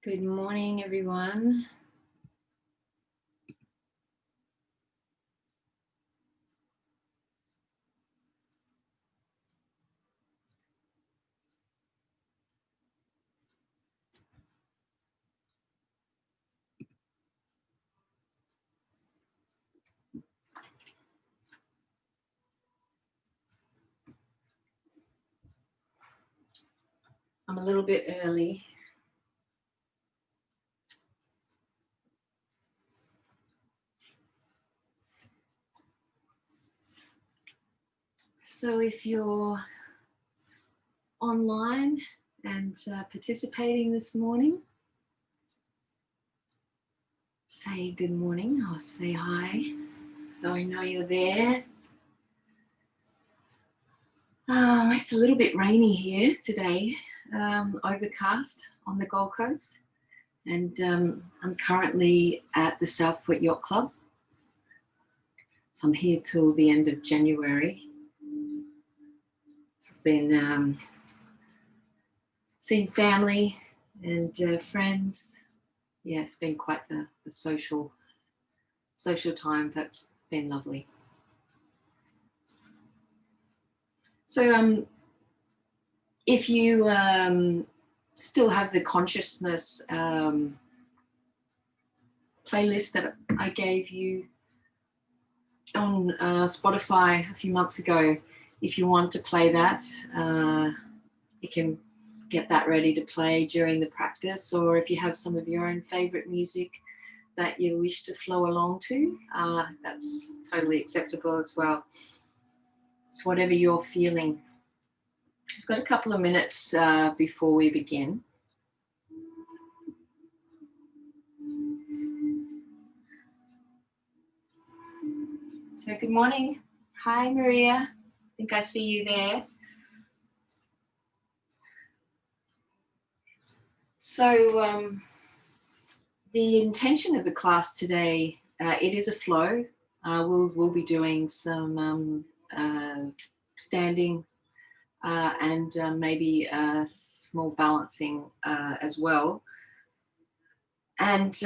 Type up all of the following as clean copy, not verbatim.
Good morning, everyone. I'm a little bit early. So if you're online and participating this morning, say good morning or say hi so I know you're there. It's a little bit rainy here today, overcast on the Gold Coast, and I'm currently at the South Point Yacht Club. So I'm here till the end of January. It's been seeing family and friends. Yeah, it's been quite the social time. That's been lovely. So if you still have the consciousness playlist that I gave you on Spotify a few months ago, if you want to play that, you can get that ready to play during the practice, or if you have some of your own favorite music that you wish to flow along to, that's totally acceptable as well. It's whatever you're feeling. We've got a couple of minutes before we begin. So good morning. Hi, Maria. I think I see you there. So the intention of the class today, it is a flow. We'll be doing some standing and maybe a small balancing as well. And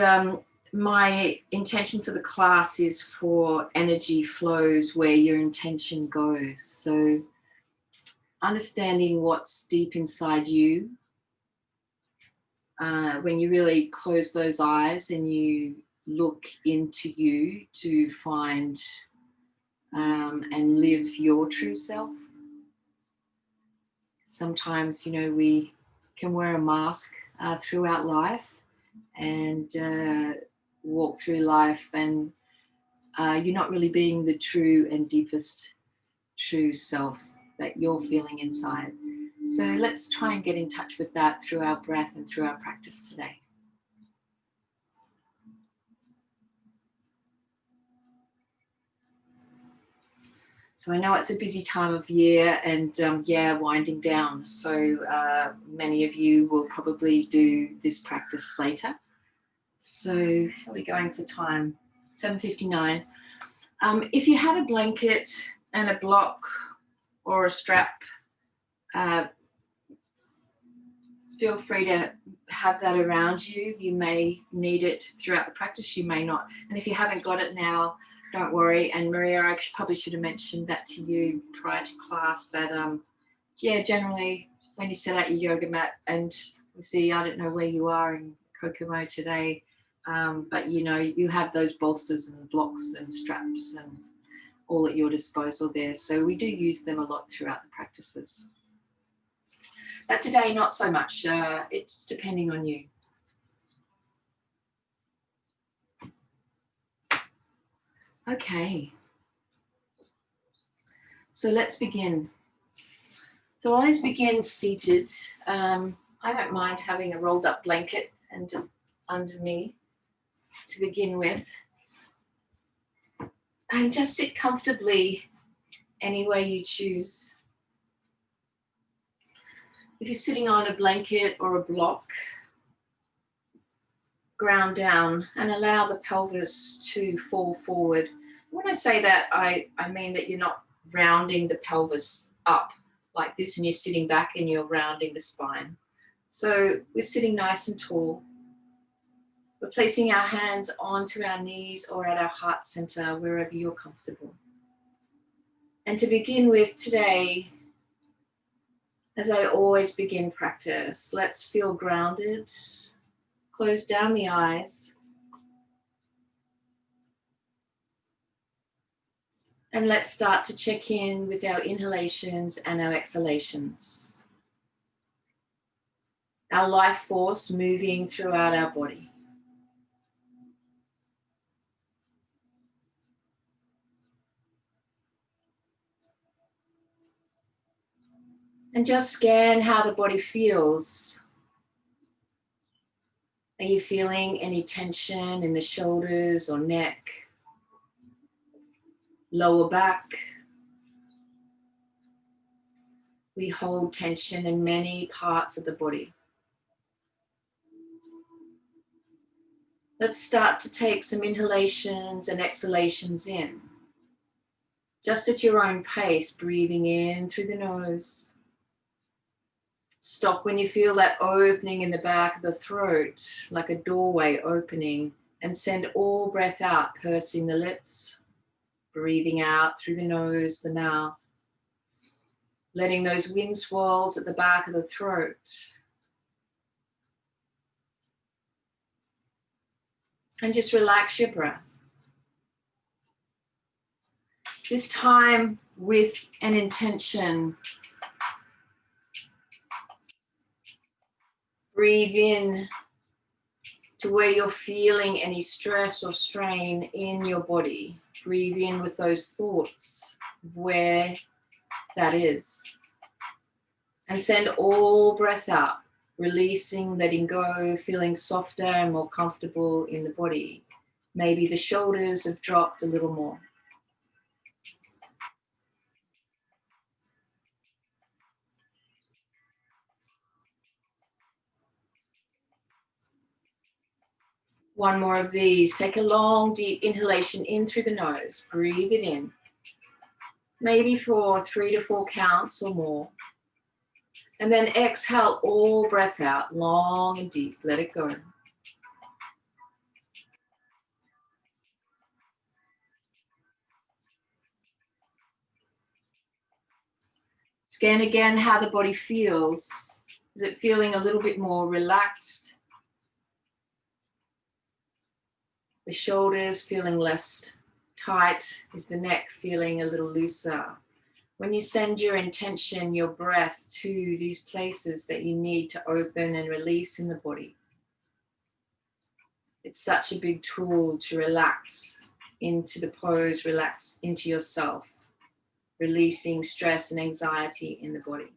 my intention for the class is for energy flows where your intention goes. So understanding what's deep inside you, when you really close those eyes and you look into you to find and live your true self. Sometimes, we can wear a mask throughout life and walk through life, and you're not really being the true and deepest true self that you're feeling inside. So let's try and get in touch with that through our breath and through our practice today. So I know it's a busy time of year and winding down. So many of you will probably do this practice later. So how are we going for time? 7:59. If you had a blanket and a block or a strap, feel free to have that around you. You may need it throughout the practice, you may not. And if you haven't got it now, don't worry. And Maria, I probably should have mentioned that to you prior to class, that generally when you set out your yoga mat, and you see, I don't know where you are in Kokomo today, but you have those bolsters and blocks and straps and all at your disposal there. So we do use them a lot throughout the practices. But today, not so much. It's depending on you. Okay. So let's begin. So I always begin seated. I don't mind having a rolled up blanket and under me to begin with. And just sit comfortably any way you choose. If you're sitting on a blanket or a block, ground down and allow the pelvis to fall forward. When I say that, I mean that you're not rounding the pelvis up like this and you're sitting back and you're rounding the spine. So we're sitting nice and tall. We're placing our hands onto our knees or at our heart center, wherever you're comfortable. And to begin with today, as I always begin practice, let's feel grounded. Close down the eyes. And let's start to check in with our inhalations and our exhalations. Our life force moving throughout our body. And just scan how the body feels. Are you feeling any tension in the shoulders or neck? Lower back? We hold tension in many parts of the body. Let's start to take some inhalations and exhalations in. Just at your own pace, breathing in through the nose. Stop when you feel that opening in the back of the throat, like a doorway opening, and send all breath out, pursing the lips, breathing out through the nose, the mouth, letting those wind swirls at the back of the throat. And just relax your breath. This time with an intention. Breathe in to where you're feeling any stress or strain in your body. Breathe in with those thoughts of where that is. And send all breath out, releasing, letting go, feeling softer and more comfortable in the body. Maybe the shoulders have dropped a little more. One more of these. Take a long, deep inhalation in through the nose. Breathe it in. Maybe for 3 to 4 counts or more. And then exhale all breath out, long and deep. Let it go. Scan again how the body feels. Is it feeling a little bit more relaxed? The shoulders feeling less tight? Is the neck feeling a little looser? When you send your intention, your breath to these places that you need to open and release in the body, it's such a big tool to relax into the pose, relax into yourself, releasing stress and anxiety in the body.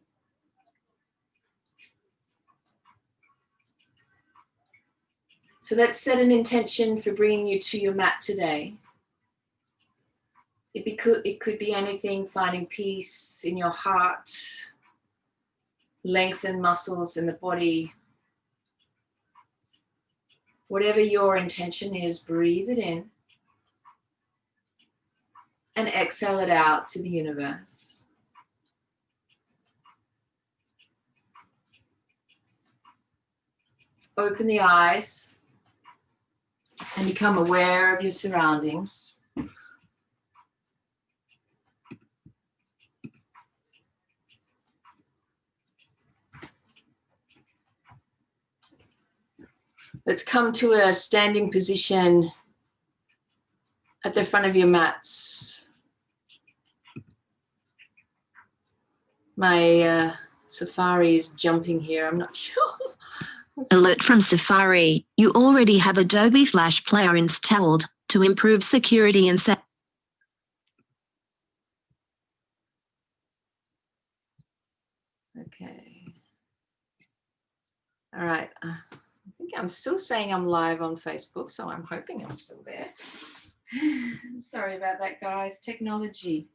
So let's set an intention for bringing you to your mat today. It could be anything, finding peace in your heart, lengthen muscles in the body. Whatever your intention is, breathe it in and exhale it out to the universe. Open the eyes and become aware of your surroundings. Let's come to a standing position at the front of your mats. My Safari is jumping here, I'm not sure. Alert from Safari. You already have Adobe Flash Player installed. To improve security and set. Okay. All right. I think I'm still saying I'm live on Facebook, so I'm hoping I'm still there. Sorry about that, guys. Technology.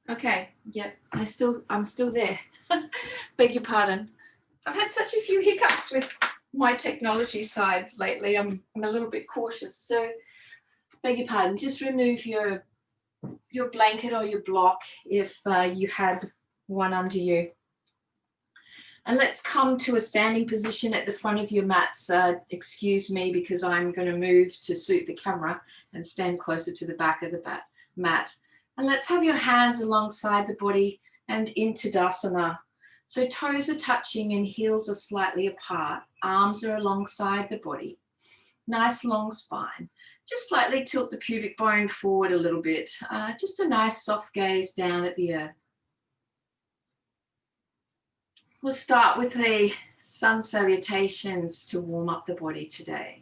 Okay, yep, I'm still there. Beg your pardon. I've had such a few hiccups with my technology side lately. I'm a little bit cautious. So beg your pardon. Just remove your blanket or your block if you had one under you. And let's come to a standing position at the front of your mats. Excuse me, because I'm going to move to suit the camera and stand closer to the back of the mat. And let's have your hands alongside the body and into Tadasana. So toes are touching and heels are slightly apart. Arms are alongside the body. Nice long spine. Just slightly tilt the pubic bone forward a little bit. Just a nice soft gaze down at the earth. We'll start with the sun salutations to warm up the body today.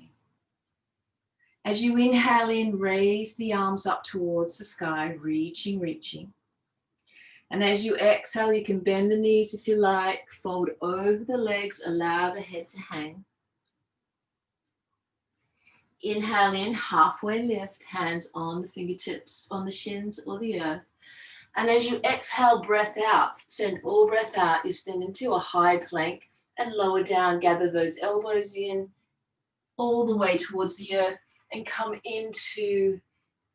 As you inhale in, raise the arms up towards the sky, reaching, reaching. And as you exhale, you can bend the knees if you like, fold over the legs, allow the head to hang. Inhale in, halfway lift, hands on the fingertips, on the shins or the earth. And as you exhale, breath out, send all breath out, you stand into a high plank and lower down, gather those elbows in, all the way towards the earth and come into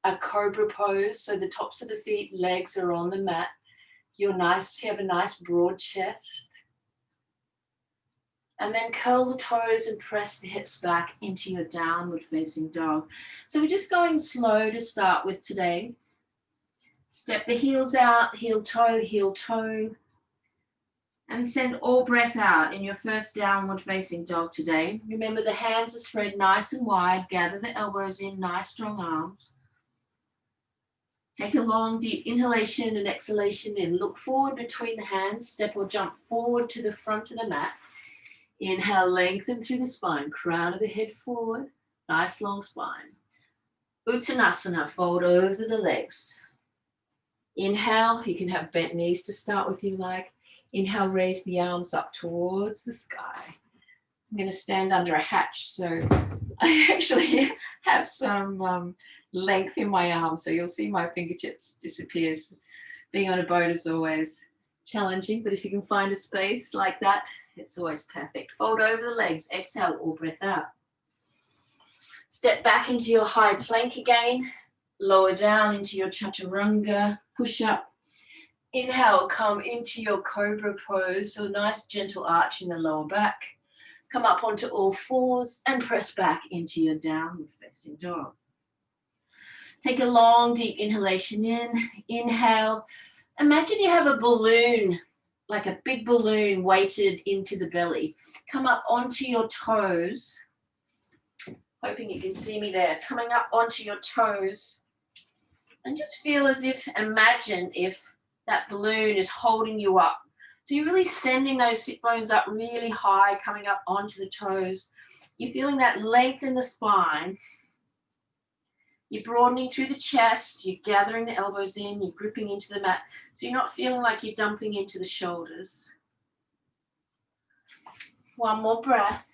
a cobra pose. So the tops of the feet, legs are on the mat. You have a nice broad chest. And then curl the toes and press the hips back into your downward facing dog. So we're just going slow to start with today. Step the heels out, heel toe, and send all breath out in your first downward facing dog today. Remember the hands are spread nice and wide, gather the elbows in, nice strong arms. Take a long deep inhalation and exhalation in. Look forward between the hands, step or jump forward to the front of the mat. Inhale, lengthen through the spine, crown of the head forward, nice long spine. Uttanasana, fold over the legs. Inhale, you can have bent knees to start with if you like. Inhale, raise the arms up towards the sky. I'm going to stand under a hatch, so I actually have some length in my arms, so you'll see my fingertips disappear. Being on a boat is always challenging, but if you can find a space like that, it's always perfect. Fold over the legs, exhale, all breath out. Step back into your high plank again. Lower down into your chaturanga, push up. Inhale, come into your cobra pose, so a nice gentle arch in the lower back. Come up onto all fours and press back into your downward facing dog. Take a long, deep inhalation in. Inhale. Imagine you have a balloon, like a big balloon weighted into the belly. Come up onto your toes. Hoping you can see me there. Coming up onto your toes. And just feel as if, imagine if that balloon is holding you up. So you're really sending those sit bones up really high, coming up onto the toes. You're feeling that length in the spine. You're broadening through the chest. You're gathering the elbows in. You're gripping into the mat. So you're not feeling like you're dumping into the shoulders. One more breath.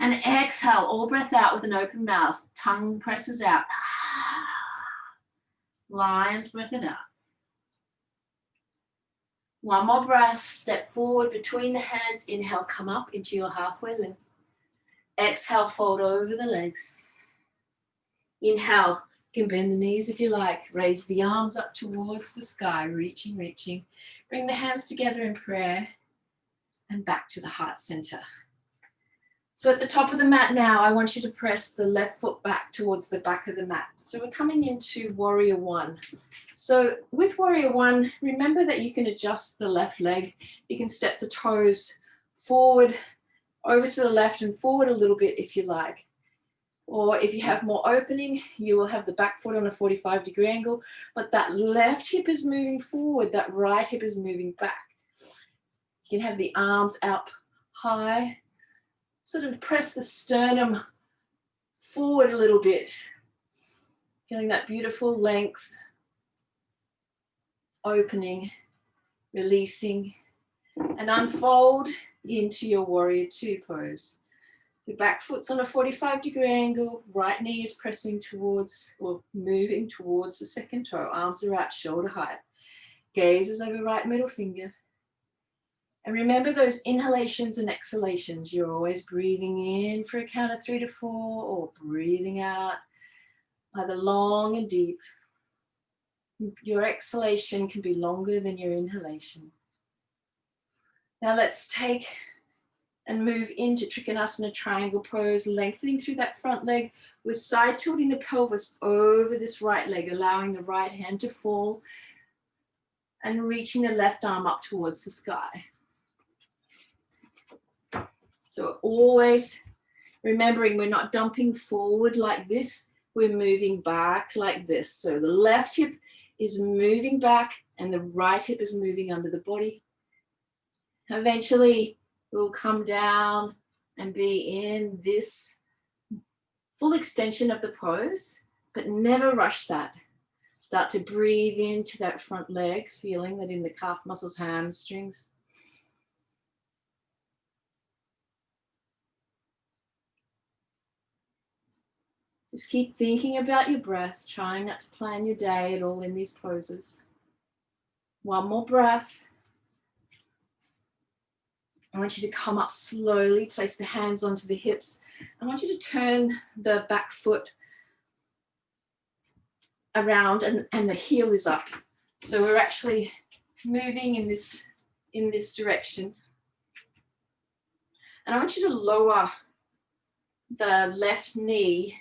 And exhale, all breath out with an open mouth. Tongue presses out. Lion's breath it out. One more breath. Step forward between the hands. Inhale, come up into your halfway lift. Exhale, fold over the legs. Inhale, you can bend the knees if you like. Raise the arms up towards the sky, reaching, reaching. Bring the hands together in prayer and back to the heart center. So at the top of the mat now, I want you to press the left foot back towards the back of the mat. So we're coming into Warrior One. So with Warrior One, remember that you can adjust the left leg. You can step the toes forward, over to the left and forward a little bit if you like. Or if you have more opening, you will have the back foot on a 45-degree angle, but that left hip is moving forward, that right hip is moving back. You can have the arms up high. Sort of press the sternum forward a little bit. Feeling that beautiful length. Opening, releasing, and unfold into your Warrior Two pose. Your back foot's on a 45-degree angle. Right knee is pressing towards or moving towards the second toe. Arms are out, shoulder height. Gaze is over right middle finger. And remember those inhalations and exhalations. You're always breathing in for a count of 3 to 4 or breathing out either long and deep. Your exhalation can be longer than your inhalation. Now let's take and move into Trikonasana triangle pose, lengthening through that front leg. We're side tilting the pelvis over this right leg, allowing the right hand to fall and reaching the left arm up towards the sky. So always remembering we're not dumping forward like this, we're moving back like this. So the left hip is moving back and the right hip is moving under the body. Eventually we'll come down and be in this full extension of the pose, but never rush that. Start to breathe into that front leg, feeling that in the calf muscles, hamstrings. Just keep thinking about your breath, trying not to plan your day at all in these poses. One more breath. I want you to come up slowly, place the hands onto the hips. I want you to turn the back foot around and the heel is up. So we're actually moving in this direction. And I want you to lower the left knee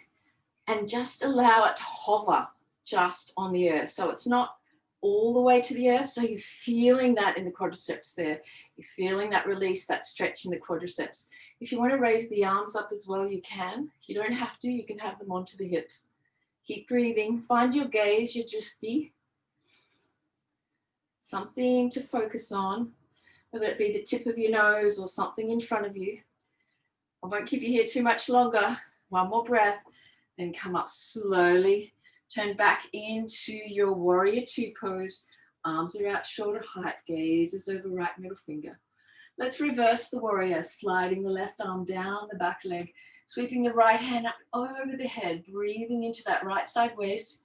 and just allow it to hover just on the earth. So it's not all the way to the earth. So you're feeling that in the quadriceps there. You're feeling that release, that stretch in the quadriceps. If you want to raise the arms up as well, you can. You don't have to, you can have them onto the hips. Keep breathing. Find your gaze, your drishti. Something to focus on, whether it be the tip of your nose or something in front of you. I won't keep you here too much longer. One more breath. Then come up slowly. Turn back into your Warrior Two pose. Arms are out, shoulder height. Gaze is over right middle finger. Let's reverse the warrior, sliding the left arm down the back leg, sweeping the right hand up over the head, breathing into that right side waist,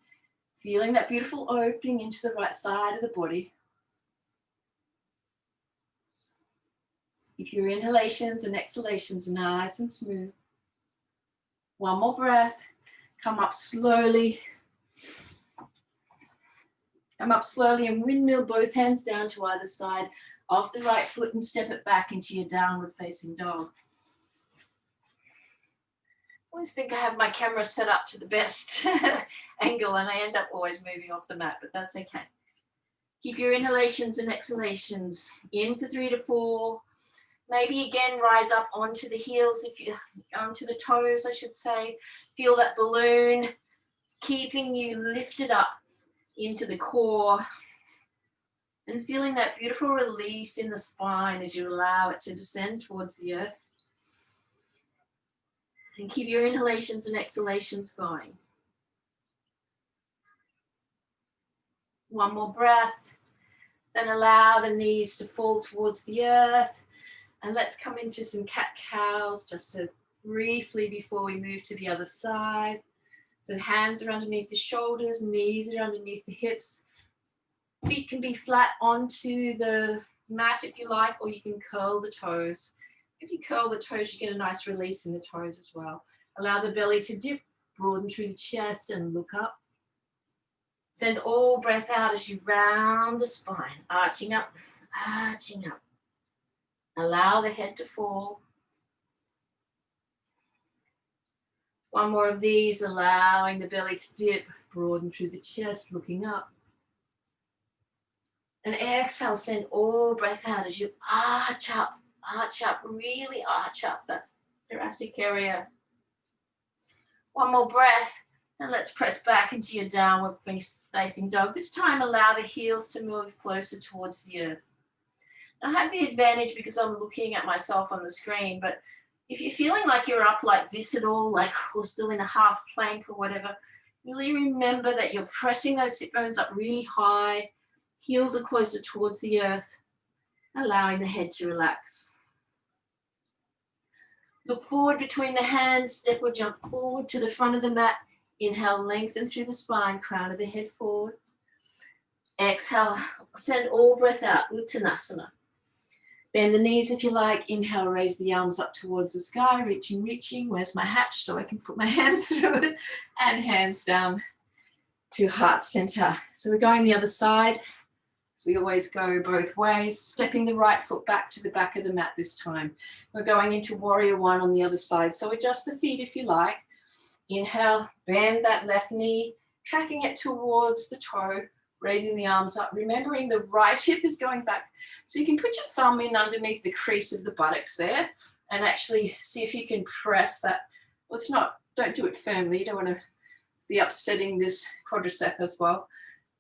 feeling that beautiful opening into the right side of the body. Keep your inhalations and exhalations nice and smooth. One more breath. Come up slowly. Come up slowly and windmill both hands down to either side. of the right foot and step it back into your downward facing dog. I always think I have my camera set up to the best angle and I end up always moving off the mat, but that's okay. Keep your inhalations and exhalations in for 3 to 4. Maybe again, rise up onto the heels, onto the toes, I should say. Feel that balloon keeping you lifted up into the core and feeling that beautiful release in the spine as you allow it to descend towards the earth. And keep your inhalations and exhalations going. One more breath. Then allow the knees to fall towards the earth. And let's come into some cat-cows just to briefly before we move to the other side. So hands are underneath the shoulders, knees are underneath the hips. Feet can be flat onto the mat if you like, or you can curl the toes. If you curl the toes, you get a nice release in the toes as well. Allow the belly to dip, broaden through the chest and look up. Send all breath out as you round the spine, arching up, arching up. Allow the head to fall. One more of these, allowing the belly to dip, broaden through the chest, looking up. And exhale, send all breath out as you arch up, really arch up that thoracic area. One more breath, and let's press back into your downward facing dog. This time, allow the heels to move closer towards the earth. I have the advantage because I'm looking at myself on the screen, but if you're feeling like you're up like this at all, like we're still in a half plank or whatever, really remember that you're pressing those sit bones up really high, heels are closer towards the earth, allowing the head to relax. Look forward between the hands, step or jump forward to the front of the mat. Inhale, lengthen through the spine, crown of the head forward. Exhale, send all breath out, Uttanasana. Bend the knees if you like. Inhale, raise the arms up towards the sky, reaching. Where's my hatch so I can put my hands through it? And hands down to heart center. So we're going the other side. So we always go both ways, stepping the right foot back to the back of the mat this time. We're going into warrior one on the other side. So adjust the feet if you like. Inhale, bend that left knee, tracking it towards the toe, raising the arms up, remembering the right hip is going back. So you can put your thumb in underneath the crease of the buttocks there and actually see if you can press that. Well, it's not, don't do it firmly. You don't want to be upsetting this quadricep as well.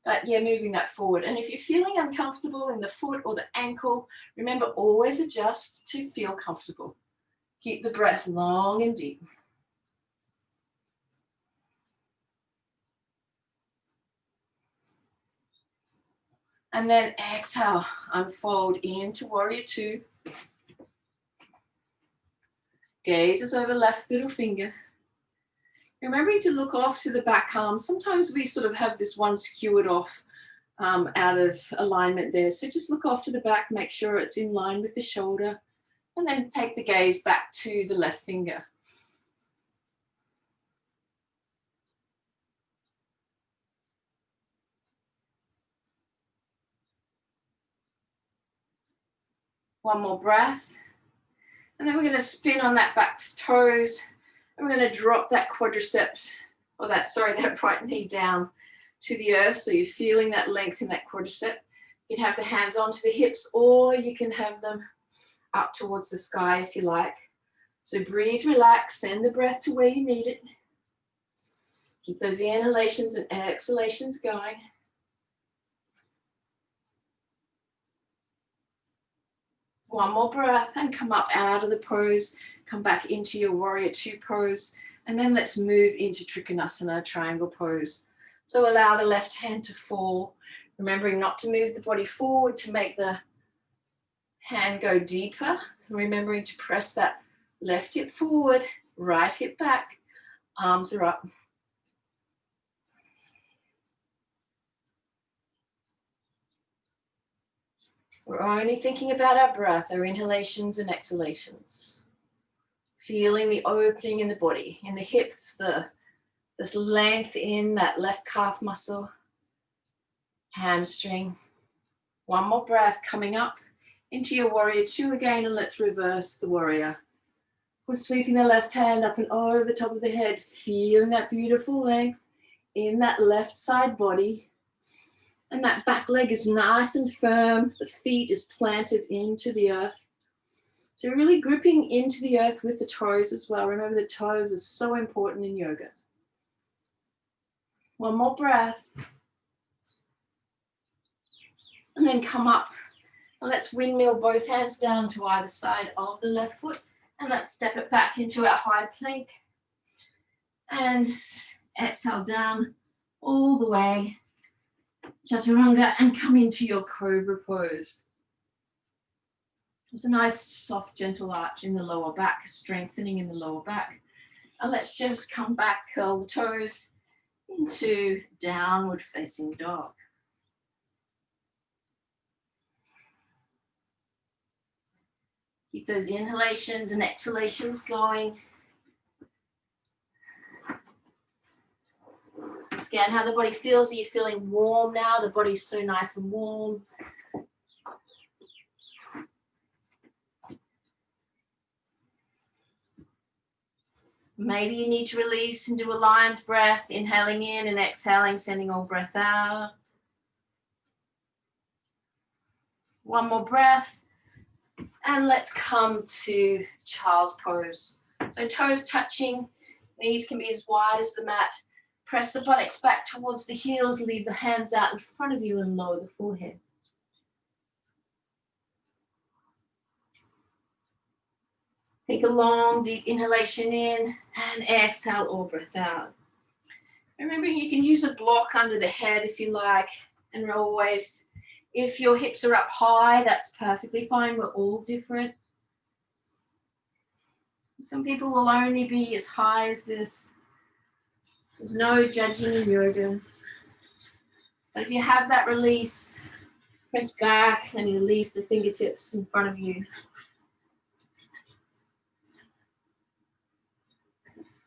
But yeah, moving that forward. And if you're feeling uncomfortable in the foot or the ankle, remember always adjust to feel comfortable. Keep the breath long and deep. And then exhale, unfold into warrior two. Gaze is over left middle finger. Remembering to look off to the back arm. Sometimes we sort of have this one skewered off out of alignment there. So just look off to the back, make sure it's in line with the shoulder, and then take the gaze back to the left finger. One more breath. And then we're going to spin on that back toes. And we're going to drop that quadricep, or that right knee down to the earth. So you're feeling that length in that quadricep. You can have the hands onto the hips, or you can have them up towards the sky if you like. So breathe, relax, send the breath to where you need it. Keep those inhalations and exhalations going. One more breath and come up out of the pose, come back into your warrior two pose, and then let's move into Trikonasana, triangle pose. So allow the left hand to fall, remembering not to move the body forward to make the hand go deeper, remembering to press that left hip forward, right hip back, arms are up. We're only thinking about our breath, our inhalations and exhalations. Feeling the opening in the body, in the hip, this length in that left calf muscle, hamstring. One more breath coming up. into your warrior two again, and let's reverse the warrior. We're sweeping the left hand up and over the top of the head, feeling that beautiful length in that left side body. And that back leg is nice and firm. The feet is planted into the earth. So really gripping into the earth with the toes as well. Remember, the toes are so important in yoga. One more breath. And then come up. And let's windmill both hands down to either side of the left foot. And let's step it back into our high plank. And exhale down all the way. Chaturanga, and come into your cobra pose. There's a nice soft gentle arch in the lower back, strengthening in the lower back. And let's just come back, curl the toes into downward facing dog. Keep those inhalations and exhalations going. Scan how the body feels. Are you feeling warm now? The body's so nice and warm. Maybe you need to release and do a lion's breath, inhaling in and exhaling, sending all breath out. One more breath. And let's come to child's pose. So toes touching, knees can be as wide as the mat. Press the buttocks back towards the heels, leave the hands out in front of you and lower the forehead. Take a long, deep inhalation in and exhale all breath out. Remember, you can use a block under the head if you like, and always, if your hips are up high, that's perfectly fine. We're all different. Some people will only be as high as this. There's no judging in yoga. But if you have that release, press back and release the fingertips in front of you.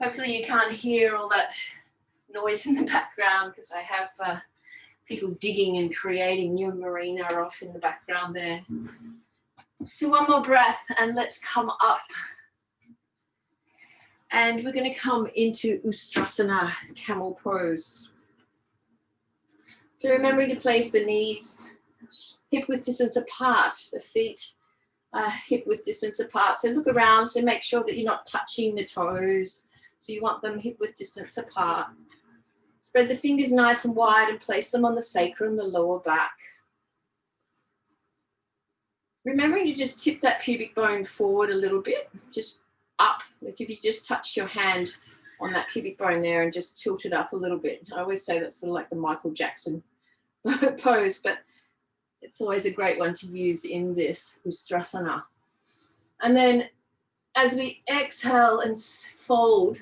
Hopefully you can't hear all that noise in the background because I have people digging and creating new marina off in the background there. So one more breath and let's come up. And we're going to come into Ustrasana, camel pose. So remembering to place the knees hip width distance apart, the feet hip width distance apart. So look around, so make sure that you're not touching the toes. So you want them hip width distance apart. Spread the fingers nice and wide and place them on the sacrum, the lower back. Remembering to just tip that pubic bone forward a little bit, just up. Like if you just touch your hand on that pubic bone there and just tilt it up a little bit. I always say that's sort of like the Michael Jackson pose, but it's always a great one to use in this Ustrasana. And then as we exhale and fold,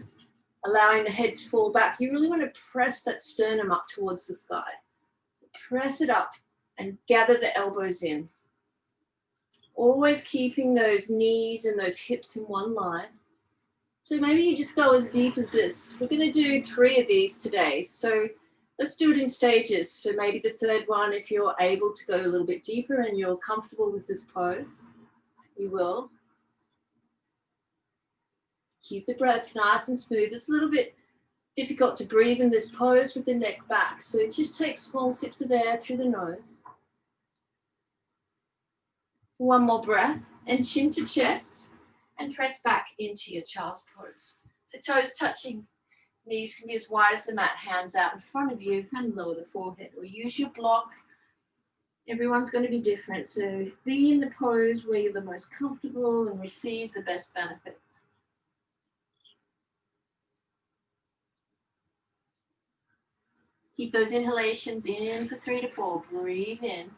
allowing the head to fall back, you really want to press that sternum up towards the sky. Press it up and gather the elbows in. Always keeping those knees and those hips in one line. So maybe you just go as deep as this. We're going to do 3 of these today. So let's do it in stages. So maybe the third one, if you're able to go a little bit deeper and you're comfortable with this pose, you will. Keep the breath nice and smooth. It's a little bit difficult to breathe in this pose with the neck back. So just take small sips of air through the nose. One more breath and chin to chest and press back into your child's pose. So toes touching, knees can be as wide as the mat, hands out in front of you and lower the forehead or use your block. Everyone's going to be different. So be in the pose where you're the most comfortable and receive the best benefits. Keep those inhalations in for 3 to 4. Breathe in.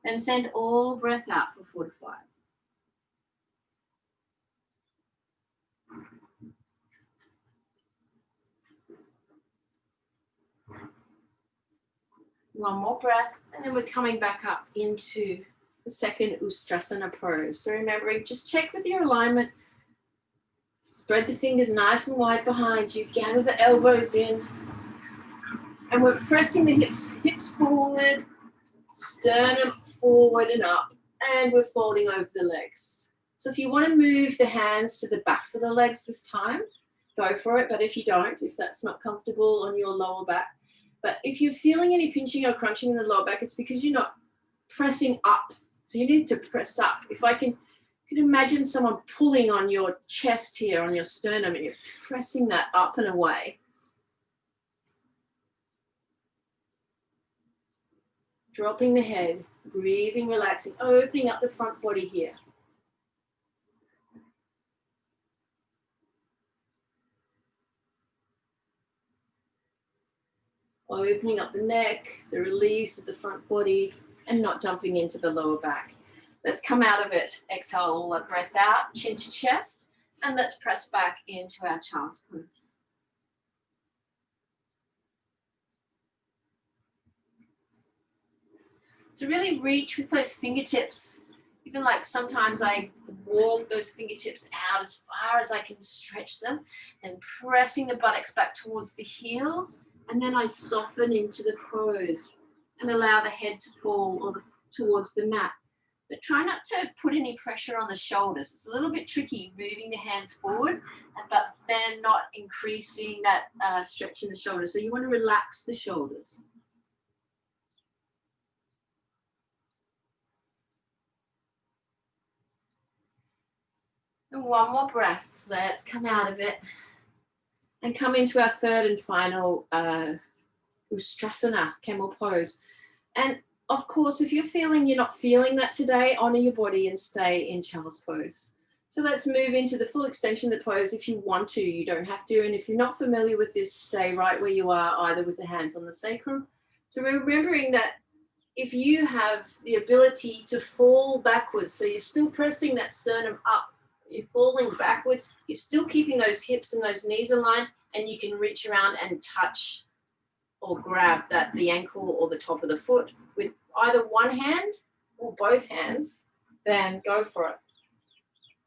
Then send all breath out for 4 to 5. One more breath, and then we're coming back up into the second Ustrasana pose. So remembering, just check with your alignment. Spread the fingers nice and wide behind you. Gather the elbows in. And we're pressing the hips forward, sternum forward and up. And we're folding over the legs. So if you want to move the hands to the backs of the legs this time, go for it. But if you don't, if that's not comfortable on your lower back, but if you're feeling any pinching or crunching in the lower back, it's because you're not pressing up. So you need to press up. If I can imagine someone pulling on your chest here, on your sternum, and you're pressing that up and away. Dropping the head, breathing, relaxing, opening up the front body here. Opening up the neck, the release of the front body, and not dumping into the lower back. Let's come out of it. Exhale all that breath out, chin to chest, and let's press back into our child's pose. So really reach with those fingertips. Even like sometimes I walk those fingertips out as far as I can stretch them, and pressing the buttocks back towards the heels, and then I soften into the pose and allow the head to fall towards the mat. But try not to put any pressure on the shoulders. It's a little bit tricky moving the hands forward, but then not increasing that stretch in the shoulders. So you want to relax the shoulders. And one more breath. Let's come out of it and come into our third and final Ustrasana, camel pose. And of course, if you're not feeling that today, honor your body and stay in child's pose. So let's move into the full extension of the pose if you want to. You don't have to. And if you're not familiar with this, stay right where you are, either with the hands on the sacrum. So remembering that if you have the ability to fall backwards, so you're still pressing that sternum up, you're falling backwards, you're still keeping those hips and those knees aligned, and you can reach around and touch or grab the ankle or the top of the foot with either one hand or both hands, then go for it.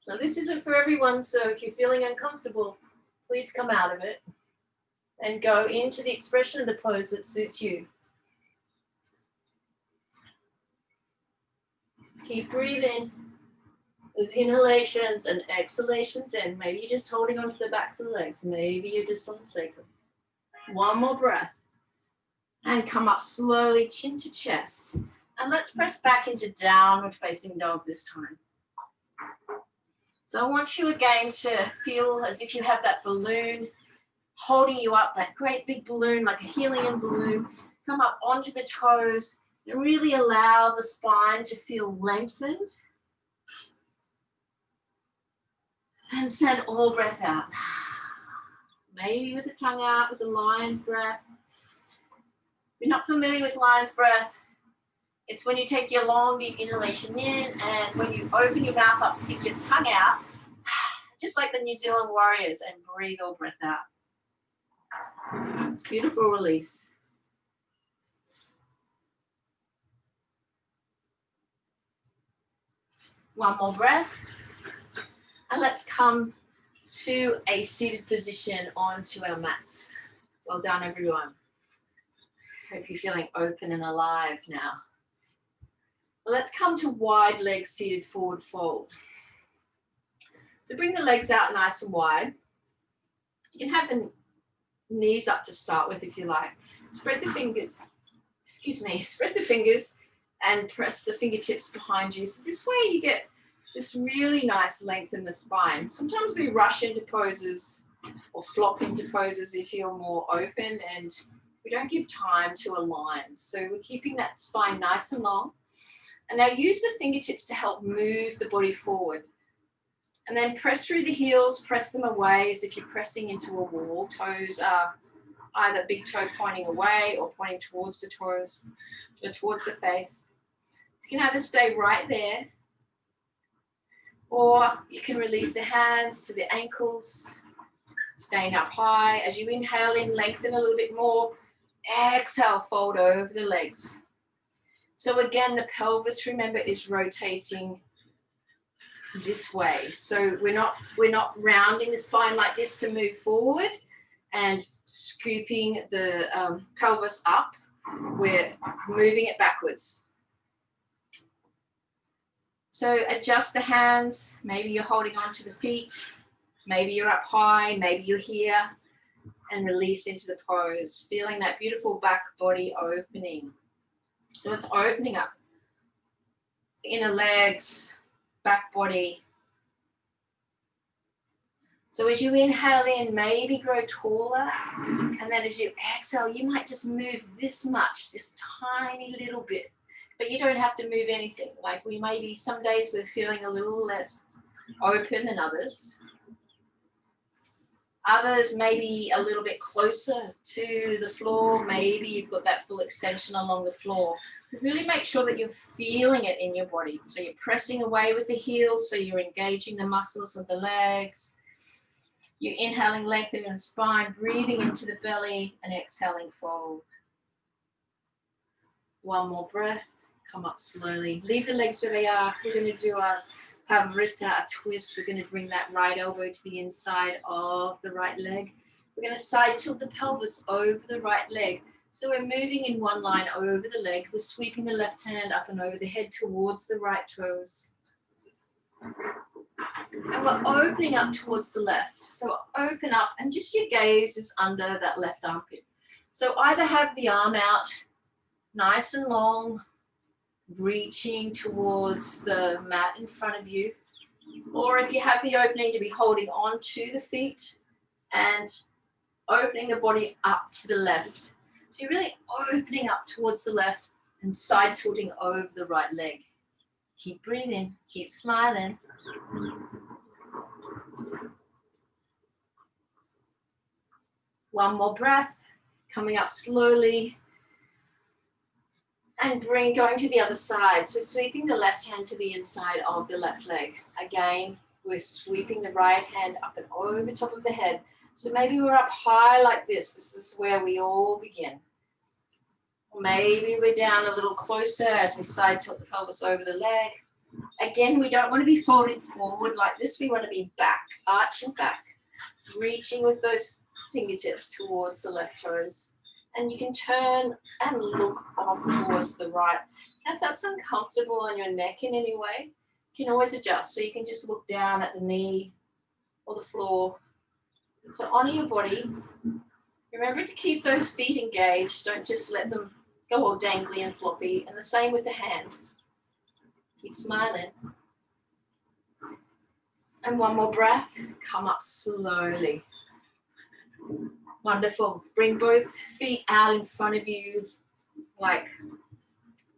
Now this isn't for everyone, so if you're feeling uncomfortable, please come out of it and go into the expression of the pose that suits you. Keep breathing. Those inhalations and exhalations in. Maybe you're just holding onto the backs of the legs. Maybe you're just on the sacrum. One more breath. And come up slowly, chin to chest. And let's press back into downward facing dog this time. So I want you again to feel as if you have that balloon holding you up, that great big balloon, like a helium balloon. Come up onto the toes and really allow the spine to feel lengthened. And send all breath out. Maybe with the tongue out, with the lion's breath. If you're not familiar with lion's breath, it's when you take your long, deep inhalation in, and when you open your mouth up, stick your tongue out, just like the New Zealand warriors, and breathe all breath out. It's a beautiful release. One more breath. And let's come to a seated position onto our mats. Well done, everyone. Hope you're feeling open and alive now. Let's come to wide legs seated forward fold. So bring the legs out nice and wide. You can have the knees up to start with if you like. Spread the fingers, spread the fingers and press the fingertips behind you. So this way you get this really nice length in the spine. Sometimes we rush into poses or flop into poses if you're more open, and we don't give time to align. So we're keeping that spine nice and long. And now use the fingertips to help move the body forward. And then press through the heels, press them away as if you're pressing into a wall. Toes are either big toe pointing away or pointing towards the toes, or towards the face. You can either stay right there, or you can release the hands to the ankles, staying up high. As you inhale in, lengthen a little bit more. Exhale, fold over the legs. So again, the pelvis, remember, is rotating this way. So we're not rounding the spine like this to move forward and scooping the pelvis up. We're moving it backwards. So adjust the hands. Maybe you're holding on to the feet. Maybe you're up high. Maybe you're here. And release into the pose. Feeling that beautiful back body opening. So it's opening up. Inner legs, back body. So as you inhale in, maybe grow taller. And then as you exhale, you might just move this much, this tiny little bit. But you don't have to move anything. Like we maybe some days we're feeling a little less open than others. Others maybe a little bit closer to the floor. Maybe you've got that full extension along the floor. Really make sure that you're feeling it in your body. So you're pressing away with the heels, so you're engaging the muscles of the legs. You're inhaling, lengthening the spine, breathing into the belly, and exhaling, fold. One more breath. Come up slowly. Leave the legs where they are. We're going to do a pavrita, a twist. We're going to bring that right elbow to the inside of the right leg. We're going to side tilt the pelvis over the right leg. So we're moving in one line over the leg. We're sweeping the left hand up and over the head towards the right toes. And we're opening up towards the left. So open up and just your gaze is under that left armpit. So either have the arm out, nice and long, reaching towards the mat in front of you. Or if you have the opening, to be holding on to the feet and opening the body up to the left. So you're really opening up towards the left and side tilting over the right leg. Keep breathing, keep smiling. One more breath, coming up slowly. And going to the other side. So sweeping the left hand to the inside of the left leg. Again, we're sweeping the right hand up and over top of the head. So maybe we're up high like this. This is where we all begin. Or maybe we're down a little closer as we side tilt the pelvis over the leg. Again, we don't want to be folding forward like this. We want to be back, arching back, reaching with those fingertips towards the left toes. And you can turn and look off towards the right. If that's uncomfortable on your neck in any way, you can always adjust. So you can just look down at the knee or the floor. So honor your body. Remember to keep those feet engaged. Don't just let them go all dangly and floppy. And the same with the hands. Keep smiling. And one more breath. Come up slowly. Wonderful. Bring both feet out in front of you like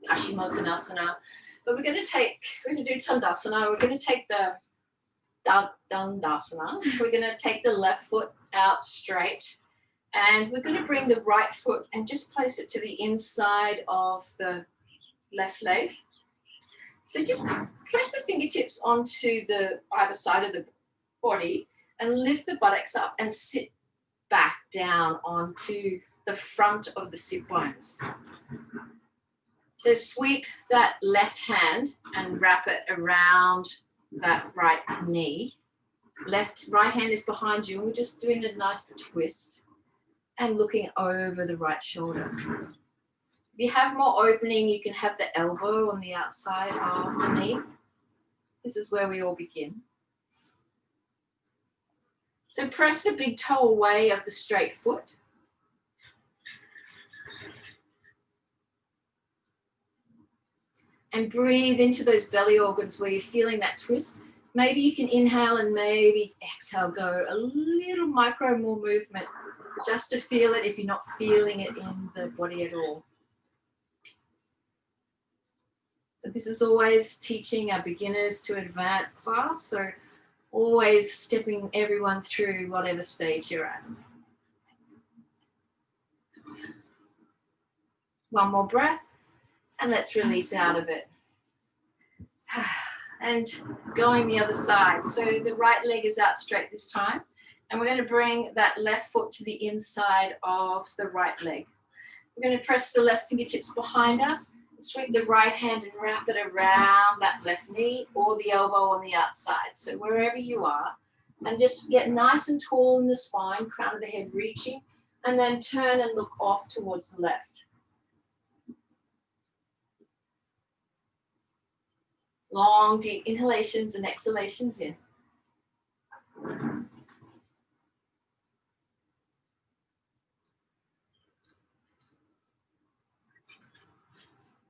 Paschimottanasana. But we're going to do Tandasana. We're going to take the Dandasana. We're going to take the left foot out straight. And we're going to bring the right foot and just place it to the inside of the left leg. So just press the fingertips onto the either side of the body and lift the buttocks up and sit back down onto the front of the sit bones. So sweep that left hand and wrap it around that right knee. Right hand is behind you, and we're just doing a nice twist and looking over the right shoulder. If you have more opening, you can have the elbow on the outside of the knee. This is where we all begin. So press the big toe away of the straight foot. And breathe into those belly organs where you're feeling that twist. Maybe you can inhale and maybe exhale, go a little micro more movement just to feel it if you're not feeling it in the body at all. So this is always teaching our beginners to advanced class. So always stepping everyone through whatever stage you're at. One more breath, and let's release out of it. And going the other side. So the right leg is out straight this time, and we're going to bring that left foot to the inside of the right leg. We're going to press the left fingertips behind us, and sweep the right hand and wrap it around that left knee or the elbow on the outside. So wherever you are, and just get nice and tall in the spine, crown of the head reaching, and then turn and look off towards the left. Long, deep inhalations and exhalations in.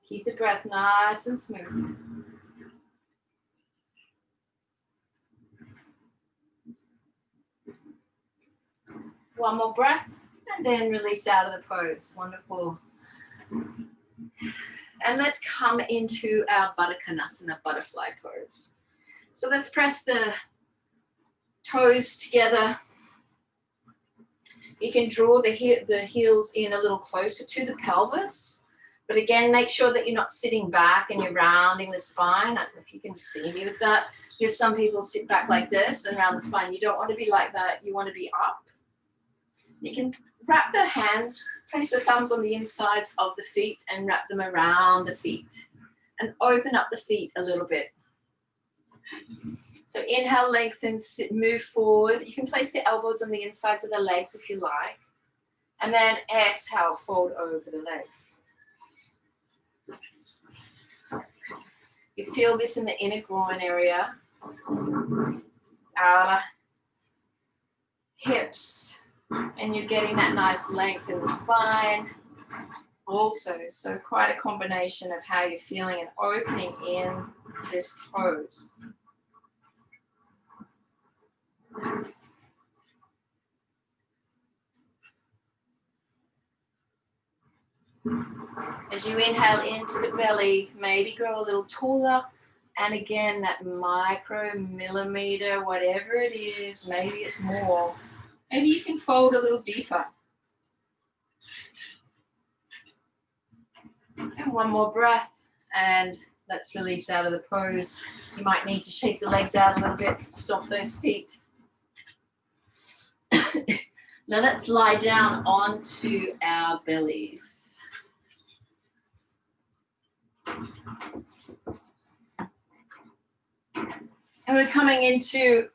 Keep the breath nice and smooth. One more breath, and then release out of the pose. Wonderful. And let's come into our Baddha Konasana, butterfly pose. So let's press the toes together. You can draw the heels in a little closer to the pelvis. But again, make sure that you're not sitting back and you're rounding the spine. I don't know if you can see me with that. Because some people sit back like this and round the spine. You don't want to be like that. You want to be up. You can wrap the hands, place the thumbs on the insides of the feet and wrap them around the feet. And open up the feet a little bit. So inhale, lengthen, sit, move forward. You can place the elbows on the insides of the legs if you like. And then exhale, fold over the legs. You feel this in the inner groin area. Outer hips. And you're getting that nice length in the spine. Also, so quite a combination of how you're feeling and opening in this pose. As you inhale into the belly, maybe grow a little taller. And again, that micromillimeter, whatever it is, maybe it's more. Maybe you can fold a little deeper. And one more breath. And let's release out of the pose. You might need to shake the legs out a little bit, stop those feet. Now let's lie down onto our bellies. And we're coming into,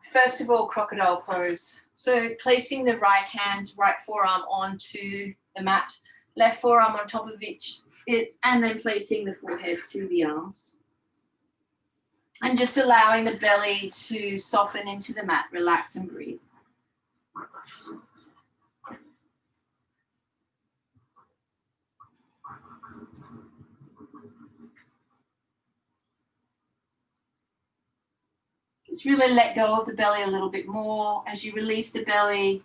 first of all, crocodile pose. So placing the right hand, right forearm onto the mat, left forearm on top of it, and then placing the forehead to the arms. And just allowing the belly to soften into the mat, relax and breathe. Just really let go of the belly a little bit more. As you release the belly,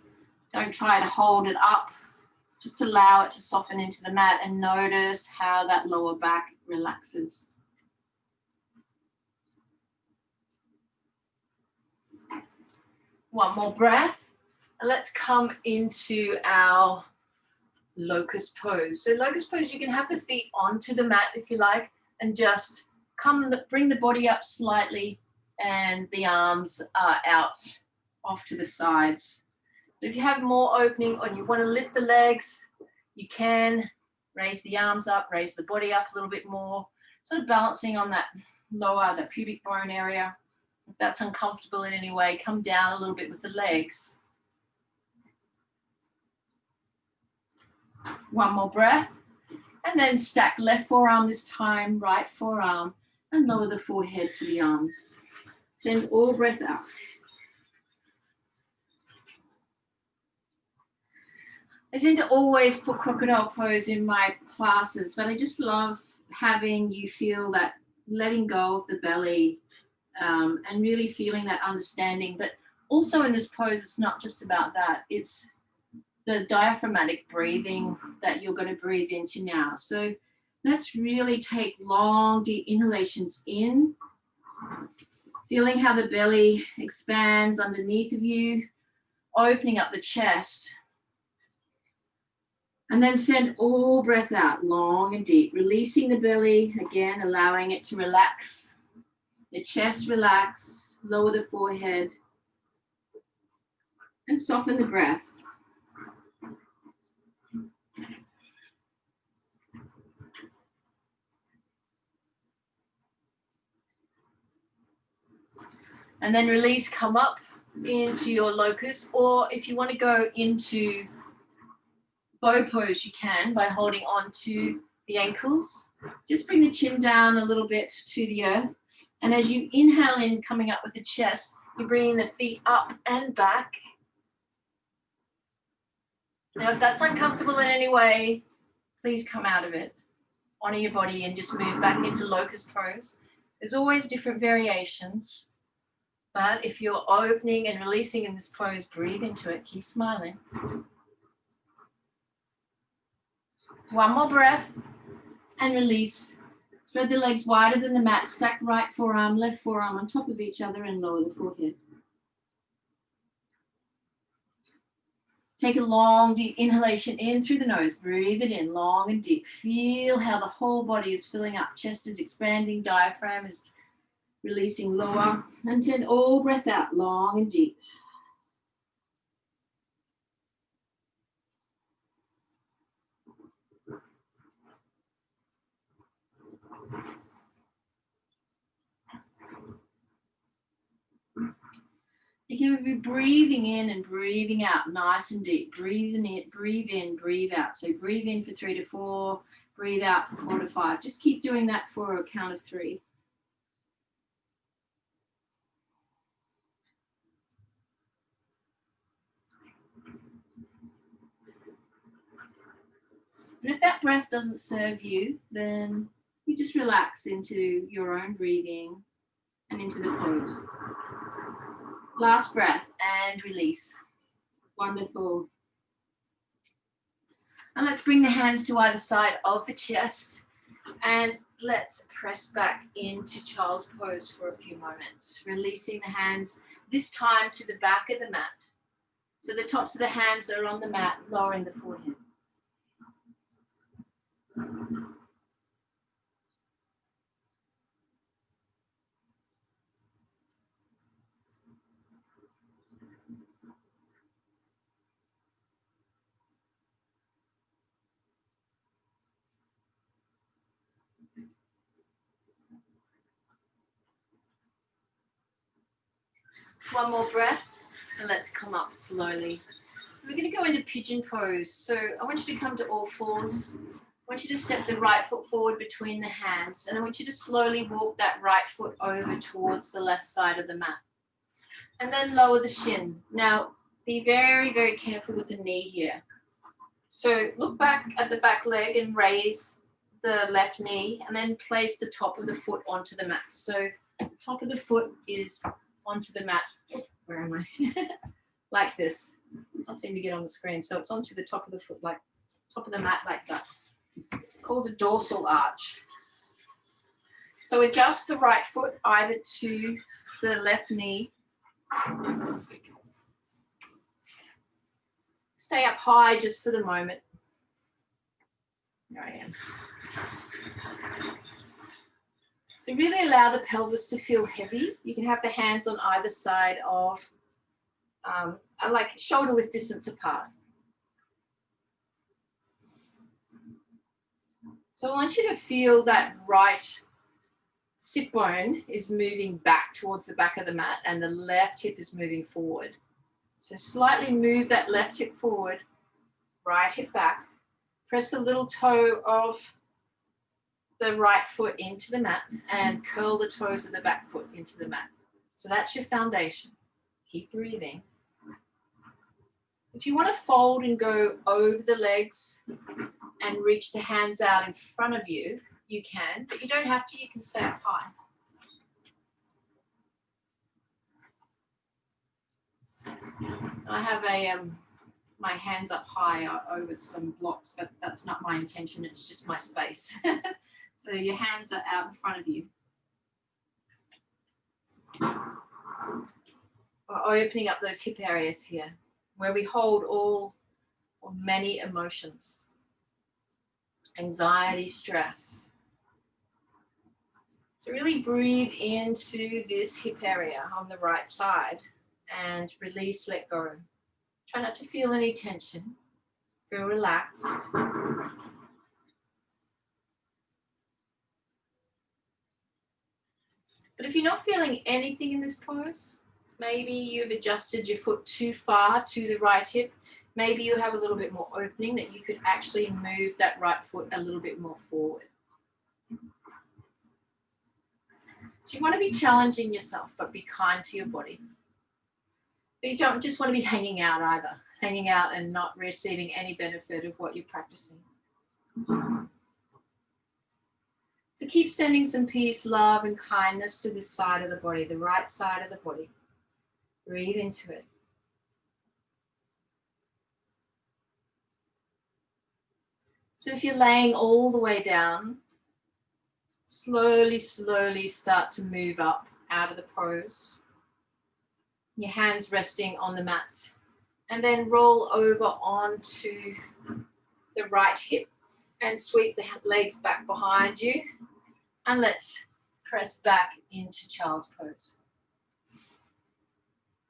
don't try to hold it up. Just allow it to soften into the mat and notice how that lower back relaxes. One more breath. And let's come into our locust pose. So locust pose, you can have the feet onto the mat if you like, and just bring the body up slightly and the arms are out off to the sides. But if you have more opening or you want to lift the legs, you can raise the arms up, raise the body up a little bit more, sort of balancing on that lower, the pubic bone area. If that's uncomfortable in any way, come down a little bit with the legs. One more breath. And then stack left forearm this time, right forearm, and lower the forehead to the arms. Send all breath out. I tend to always put crocodile pose in my classes, but I just love having you feel that letting go of the belly and really feeling that understanding. But also in this pose, it's not just about that. It's the diaphragmatic breathing that you're going to breathe into now. So let's really take long, deep inhalations in, feeling how the belly expands underneath of you, opening up the chest. And then send all breath out, long and deep, releasing the belly, again, allowing it to relax. The chest relax, lower the forehead, and soften the breath. And then release, come up into your locust, or if you want to go into bow pose, you can by holding on to the ankles. Just bring the chin down a little bit to the earth. And as you inhale in, coming up with the chest, you're bringing the feet up and back. Now, if that's uncomfortable in any way, please come out of it. Honor your body and just move back into locust pose. There's always different variations, but if you're opening and releasing in this pose, breathe into it. Keep smiling. One more breath and release. Spread the legs wider than the mat. Stack right forearm, left forearm on top of each other and lower the forehead. Take a long, deep inhalation in through the nose. Breathe it in long and deep. Feel how the whole body is filling up. Chest is expanding, diaphragm is releasing lower. And send all breath out long and deep. You can be breathing in and breathing out nice and deep. Breathe in, breathe out. So breathe in for 3 to 4, breathe out for 4 to 5. Just keep doing that for a count of 3. And if that breath doesn't serve you, then you just relax into your own breathing and into the pose. Last breath and release. Wonderful. And let's bring the hands to either side of the chest and let's press back into child's pose for a few moments. Releasing the hands, this time to the back of the mat. So the tops of the hands are on the mat, lowering the forehead. One more breath, and let's come up slowly. We're going to go into pigeon pose. So I want you to come to all fours. I want you to step the right foot forward between the hands, and I want you to slowly walk that right foot over towards the left side of the mat. And then lower the shin. Now, be very, very careful with the knee here. So look back at the back leg and raise the left knee, and then place the top of the foot onto the mat. So the top of the foot is onto the mat. Where am I? Like this. I can't seem to get on the screen. So it's onto the top of the foot, like top of the mat, like that. It's called a dorsal arch. So adjust the right foot either to the left knee. Stay up high just for the moment. There I am. So really allow the pelvis to feel heavy. You can have the hands on either side of, I like shoulder width distance apart. So I want you to feel that right sit bone is moving back towards the back of the mat and the left hip is moving forward. So slightly move that left hip forward, right hip back. Press the little toe of the right foot into the mat and curl the toes of the back foot into the mat. So that's your foundation. Keep breathing. If you want to fold and go over the legs and reach the hands out in front of you, you can, but you don't have to, you can stay up high. I have my hands up high over some blocks, but that's not my intention, it's just my space. So your hands are out in front of you. We're opening up those hip areas here, where we hold all or many emotions. Anxiety, stress. So really breathe into this hip area on the right side and release, let go. Try not to feel any tension. Feel relaxed. But if you're not feeling anything in this pose, maybe you've adjusted your foot too far to the right hip, maybe you have a little bit more opening that you could actually move that right foot a little bit more forward. So you want to be challenging yourself, but be kind to your body. But you don't just want to be hanging out either, hanging out and not receiving any benefit of what you're practicing. So keep sending some peace, love, and kindness to this side of the body, the right side of the body. Breathe into it. So if you're laying all the way down, slowly, slowly start to move up out of the pose. Your hands resting on the mat. And then roll over onto the right hip and sweep the legs back behind you. And let's press back into child's pose.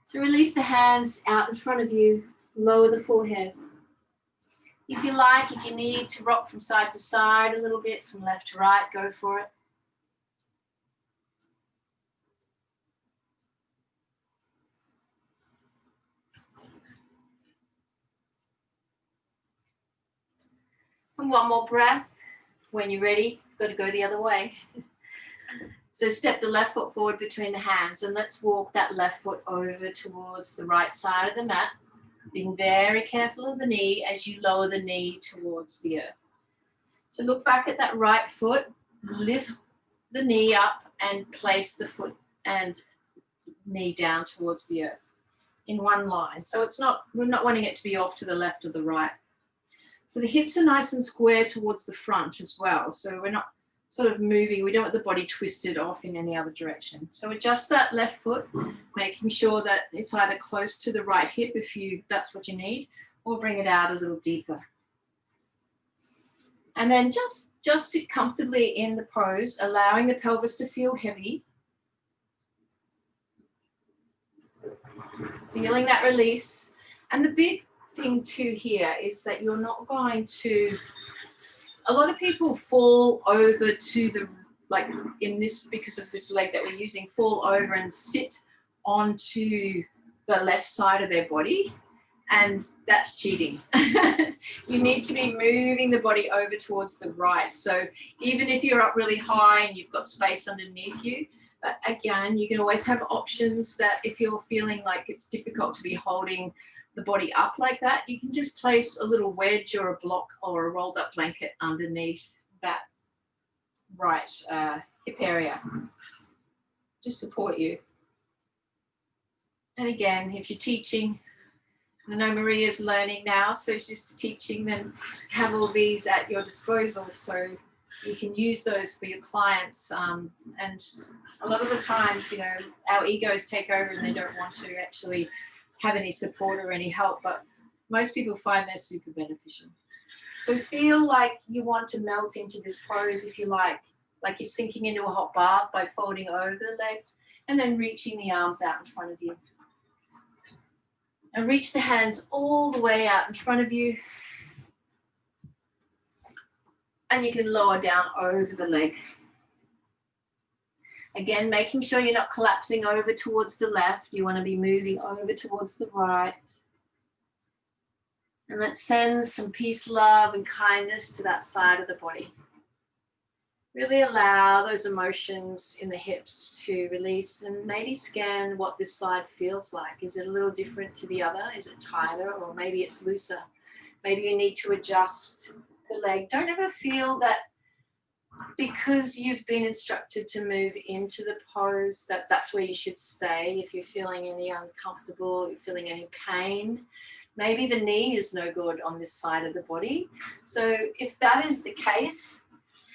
So release the hands out in front of you, lower the forehead. If you like, if you need to rock from side to side a little bit, from left to right, go for it. And one more breath. When you're ready, you've got to go the other way. So step the left foot forward between the hands and let's walk that left foot over towards the right side of the mat, being very careful of the knee as you lower the knee towards the earth. So look back at that right foot, lift the knee up and place the foot and knee down towards the earth in one line. So we're not wanting it to be off to the left or the right. So the hips are nice and square towards the front as well. So we're not sort of moving. We don't want the body twisted off in any other direction. So adjust that left foot, making sure that it's either close to the right hip if that's what you need, or bring it out a little deeper. And then just sit comfortably in the pose, allowing the pelvis to feel heavy. Feeling that release. And the big thing too here is that you're not going to, a lot of people fall over to the, like in this, because of this leg that we're using, fall over and sit onto the left side of their body, and that's cheating. You need to be moving the body over towards the right. So even if you're up really high and you've got space underneath you, but again, you can always have options that if you're feeling like it's difficult to be holding the body up like that, you can just place a little wedge or a block or a rolled up blanket underneath that right hip area. Just support you. And again, if you're teaching, I know Maria's learning now, so she's teaching, then have all these at your disposal so you can use those for your clients. And a lot of the times, you know, our egos take over and they don't want to actually have any support or any help, but most people find they're super beneficial. So feel like you want to melt into this pose, if you like you're sinking into a hot bath by folding over the legs and then reaching the arms out in front of you. And reach the hands all the way out in front of you. And you can lower down over the leg. Again, making sure you're not collapsing over towards the left. You want to be moving over towards the right. And let's send some peace, love, and kindness to that side of the body. Really allow those emotions in the hips to release and maybe scan what this side feels like. Is it a little different to the other? Is it tighter, or maybe it's looser? Maybe you need to adjust the leg. Don't ever feel that because you've been instructed to move into the pose that's where you should stay. If you're feeling any uncomfortable, you're feeling any pain, maybe the knee is no good on this side of the body. So if that is the case,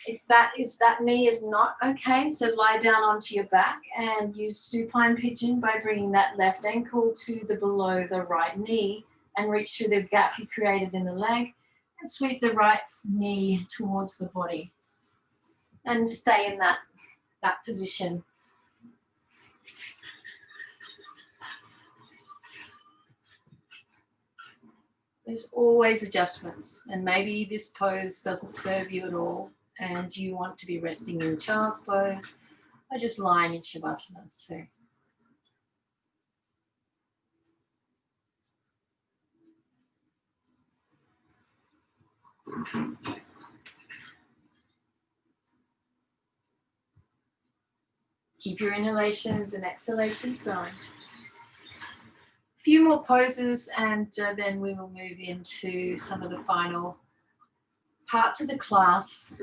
if that knee is not okay, so lie down onto your back and use supine pigeon by bringing that left ankle to the below the right knee and reach through the gap you created in the leg and sweep the right knee towards the body and stay in that position. There's always adjustments, and maybe this pose doesn't serve you at all and you want to be resting in child's pose or just lying in Shavasana. So Keep your inhalations and exhalations going. A few more poses and then we will move into some of the final parts of the class.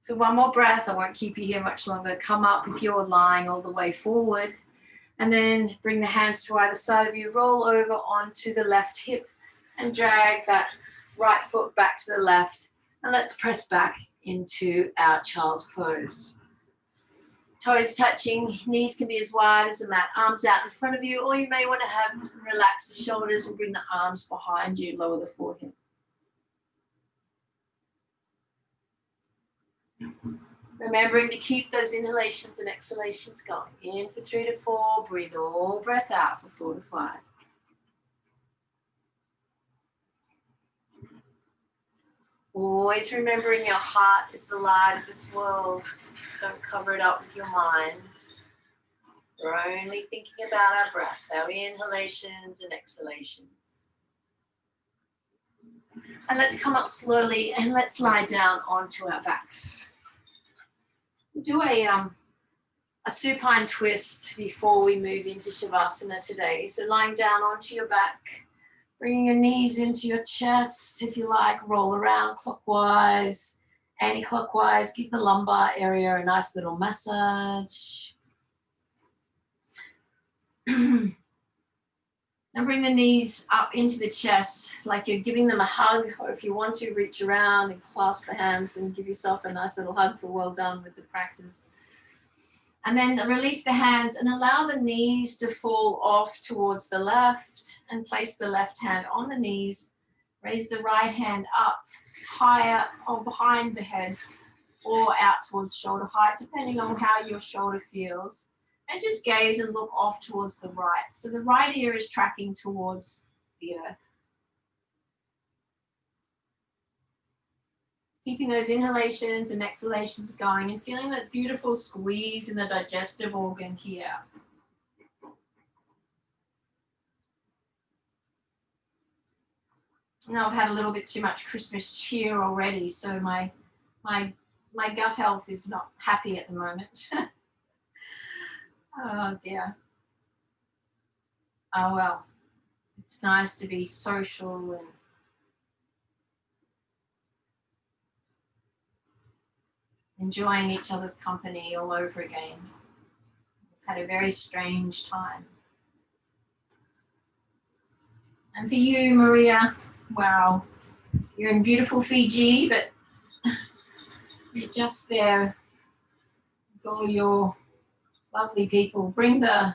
So one more breath. I won't keep you here much longer. Come up if you're lying all the way forward. And then bring the hands to either side of you. Roll over onto the left hip and drag that right foot back to the left. And let's press back into our child's pose. Toes touching, knees can be as wide as a mat, arms out in front of you, or you may want to have relax the shoulders and bring the arms behind you, lower the forehead. Remembering to keep those inhalations and exhalations going. In for 3 to 4, breathe all breath out for 4 to 5. Always remembering your heart is the light of this world. Don't cover it up with your minds. We're only thinking about our breath, our inhalations and exhalations. And let's come up slowly and let's lie down onto our backs. Do a supine twist before we move into Shavasana today. So lying down onto your back, bringing your knees into your chest, if you like, roll around clockwise, anti-clockwise, give the lumbar area a nice little massage. Now bring the knees up into the chest like you're giving them a hug, or if you want to, reach around and clasp the hands and give yourself a nice little hug for well done with the practice. And then release the hands and allow the knees to fall off towards the left and place the left hand on the knees. Raise the right hand up higher or behind the head or out towards shoulder height, depending on how your shoulder feels. And just gaze and look off towards the right. So the right ear is tracking towards the earth. Keeping those inhalations and exhalations going and feeling that beautiful squeeze in the digestive organ here. Now I've had a little bit too much Christmas cheer already, so my gut health is not happy at the moment. Oh dear. Oh well, it's nice to be social and enjoying each other's company all over again. We've had a very strange time. And for you, Maria, wow, you're in beautiful Fiji, but you're just there with all your lovely people. Bring the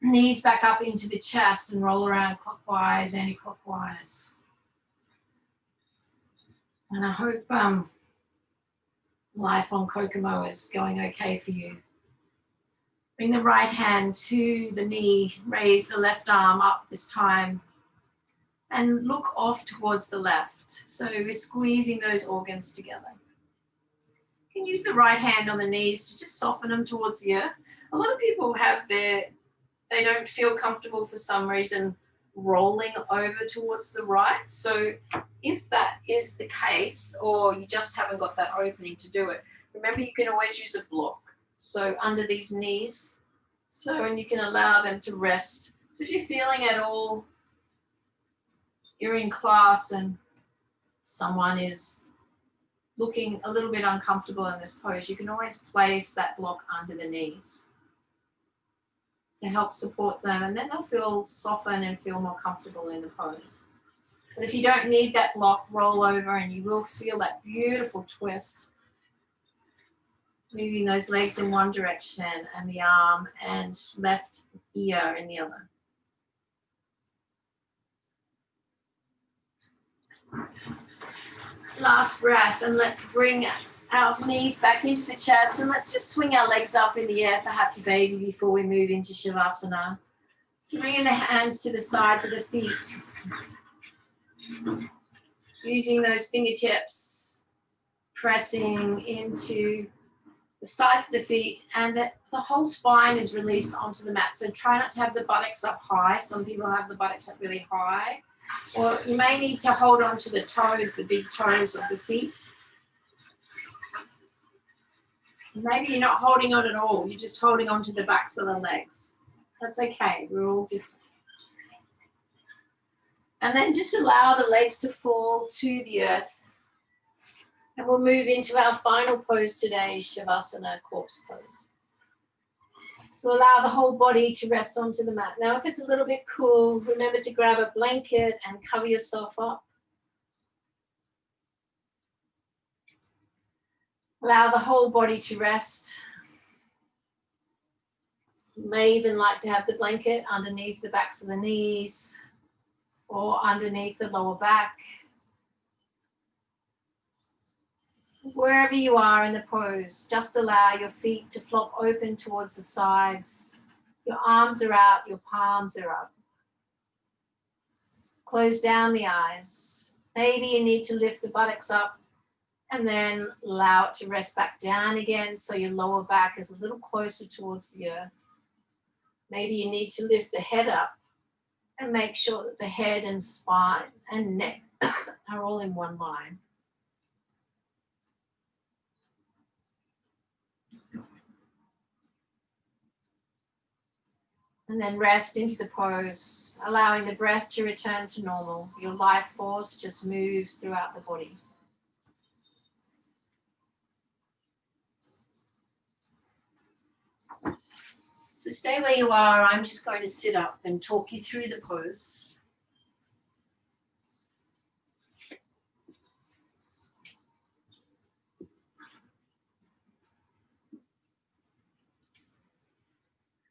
knees back up into the chest and roll around clockwise, anti-clockwise. And I hope life on Kokomo is going okay for you. Bring the right hand to the knee, raise the left arm up this time, and look off towards the left. So we're squeezing those organs together. You can use the right hand on the knees to just soften them towards the earth. A lot of people they don't feel comfortable for some reason rolling over towards the right. So if that is the case, or you just haven't got that opening to do it, remember you can always use a block. So under these knees, and you can allow them to rest. So if you're feeling at all, you're in class and someone is looking a little bit uncomfortable in this pose, you can always place that block under the knees to help support them, and then they'll feel soften and feel more comfortable in the pose. But if you don't need that block, roll over and you will feel that beautiful twist. Moving those legs in one direction and the arm and left ear in the other. Last breath, and let's bring our knees back into the chest, and let's just swing our legs up in the air for happy baby before we move into Shavasana. So bringing the hands to the sides of the feet. Using those fingertips, pressing into the sides of the feet, and the whole spine is released onto the mat. So try not to have the buttocks up high. Some people have the buttocks up really high. Or you may need to hold on to the toes, the big toes of the feet. Maybe you're not holding on at all, you're just holding on to the backs of the legs. That's okay, we're all different. And then just allow the legs to fall to the earth. And we'll move into our final pose today, Shavasana, corpse pose. So allow the whole body to rest onto the mat. Now, if it's a little bit cool, remember to grab a blanket and cover yourself up. Allow the whole body to rest. You may even like to have the blanket underneath the backs of the knees or underneath the lower back. Wherever you are in the pose, just allow your feet to flop open towards the sides. Your arms are out, your palms are up. Close down the eyes. Maybe you need to lift the buttocks up and then allow it to rest back down again so your lower back is a little closer towards the earth. Maybe you need to lift the head up and make sure that the head and spine and neck are all in one line. And then rest into the pose, allowing the breath to return to normal. Your life force just moves throughout the body. So stay where you are. I'm just going to sit up and talk you through the pose.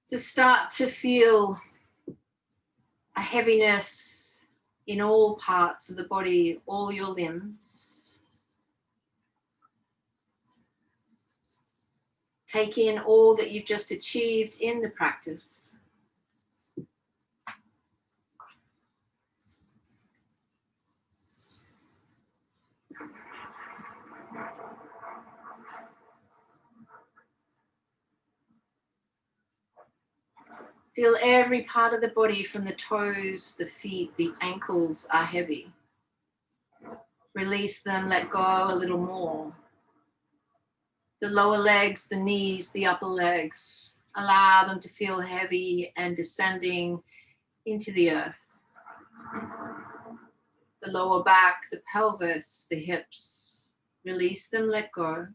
So start to feel a heaviness in all parts of the body, all your limbs. Take in all that you've just achieved in the practice. Feel every part of the body from the toes, the feet, the ankles are heavy. Release them, let go a little more. The lower legs, the knees, the upper legs, allow them to feel heavy and descending into the earth. The lower back, the pelvis, the hips, release them, let go.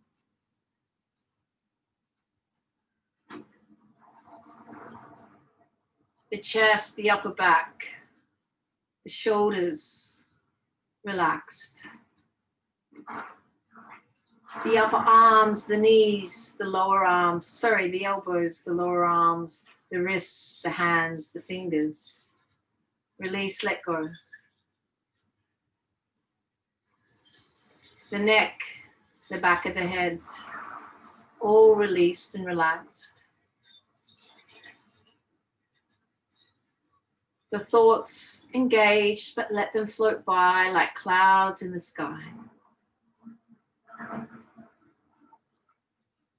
The chest, the upper back, the shoulders, relaxed. The upper arms, the knees, the lower arms, the elbows, the lower arms, the wrists, the hands, the fingers. Release, let go. The neck, the back of the head, all released and relaxed. The thoughts engaged, but let them float by like clouds in the sky.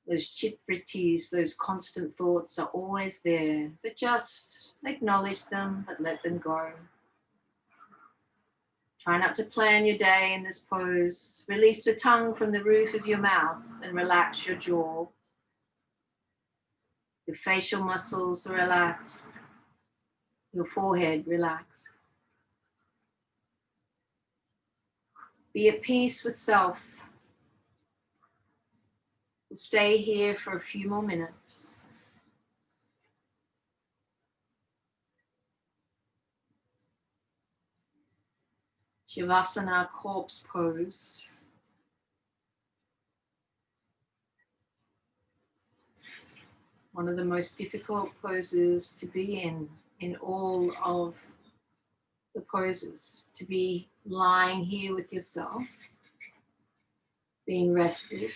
Those chit-vrittis, those constant thoughts are always there, but just acknowledge them, but let them go. Try not to plan your day in this pose. Release the tongue from the roof of your mouth and relax your jaw. Your facial muscles are relaxed. Your forehead relaxed. Be at peace with self. We'll stay here for a few more minutes. Shavasana, corpse pose. One of the most difficult poses to be in all of the poses. To be lying here with yourself, being rested,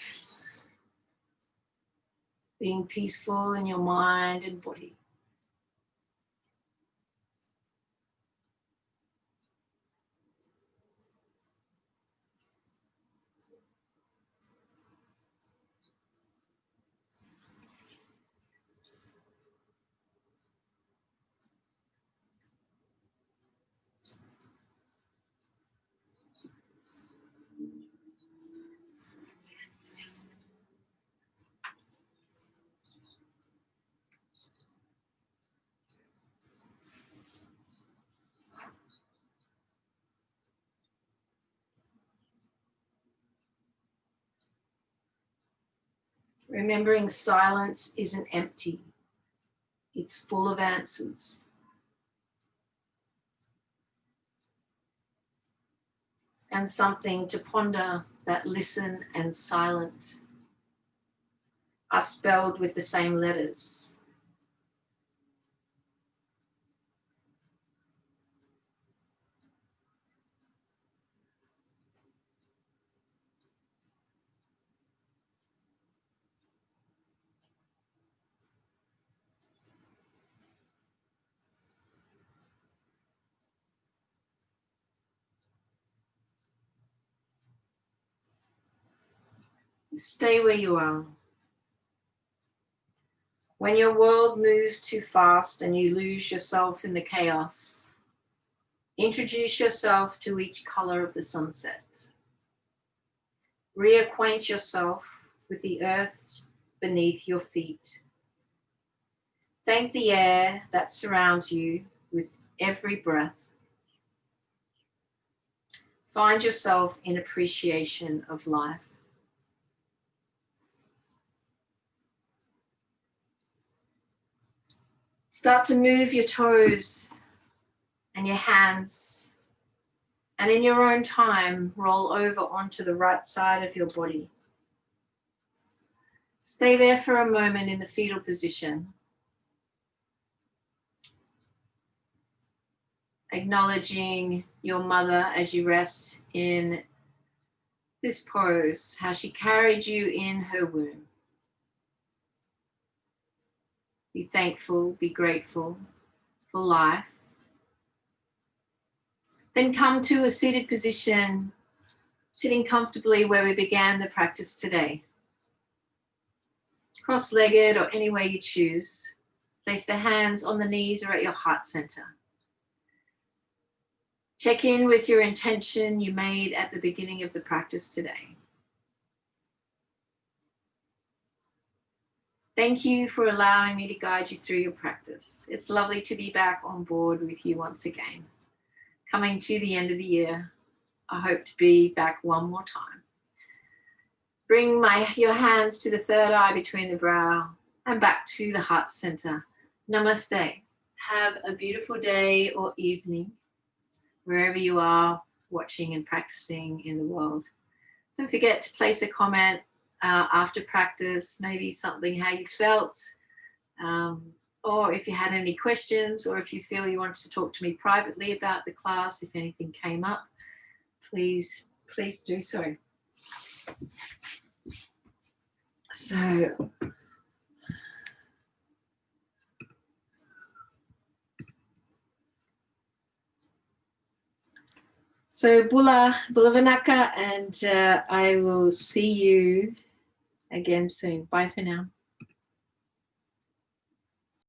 being peaceful in your mind and body. Remembering silence isn't empty. It's full of answers. And something to ponder that listen and silent are spelled with the same letters. Stay where you are. When your world moves too fast and you lose yourself in the chaos, introduce yourself to each color of the sunset. Reacquaint yourself with the earth beneath your feet. Thank the air that surrounds you with every breath. Find yourself in appreciation of life. Start to move your toes and your hands, and in your own time, roll over onto the right side of your body. Stay there for a moment in the fetal position, acknowledging your mother as you rest in this pose, how she carried you in her womb. Be thankful, be grateful for life. Then come to a seated position, sitting comfortably where we began the practice today. Cross-legged or any way you choose. Place the hands on the knees or at your heart center. Check in with your intention you made at the beginning of the practice today. Thank you for allowing me to guide you through your practice. It's lovely to be back on board with you once again. Coming to the end of the year, I hope to be back one more time. Bring your hands to the third eye between the brow and back to the heart center. Namaste. Have a beautiful day or evening, wherever you are watching and practicing in the world. Don't forget to place a comment after practice, maybe something how you felt, or if you had any questions, or if you feel you want to talk to me privately about the class, if anything came up, please do so. So Bula Vanaka, and I will see you again soon. Bye for now.